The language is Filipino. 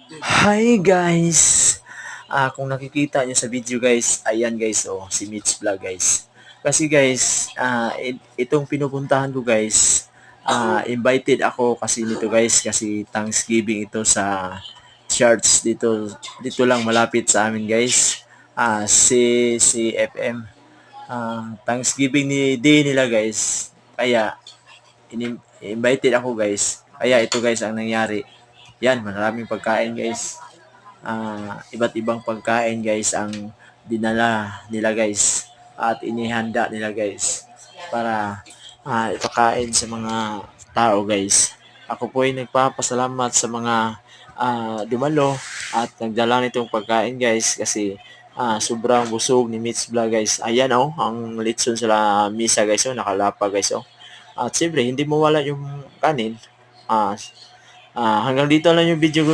Hi guys! Kung nakikita niyo sa video guys, ayan guys, oh, si Mitch Vlog guys. Kasi guys, itong pinupuntahan ko guys, invited ako kasi nito guys, kasi Thanksgiving ito sa church dito lang malapit sa amin guys. Si FM. Thanksgiving ni day nila guys. Kaya invited ako guys. Kaya ito guys ang nangyari. Yan, maraming pagkain guys. Iba't ibang pagkain guys ang dinala nila guys at inihanda nila guys para ipakain sa mga tao guys. Ako po ay nagpapasalamat sa mga dumalo at nagdala nitong pagkain guys kasi sobrang busog ni Mitch Vlog guys. Ayan oh, ang litson sila misa guys oh, nakalapa guys oh. At siyempre hindi mawala yung kanin. Ah, Hanggang dito lang yung video ko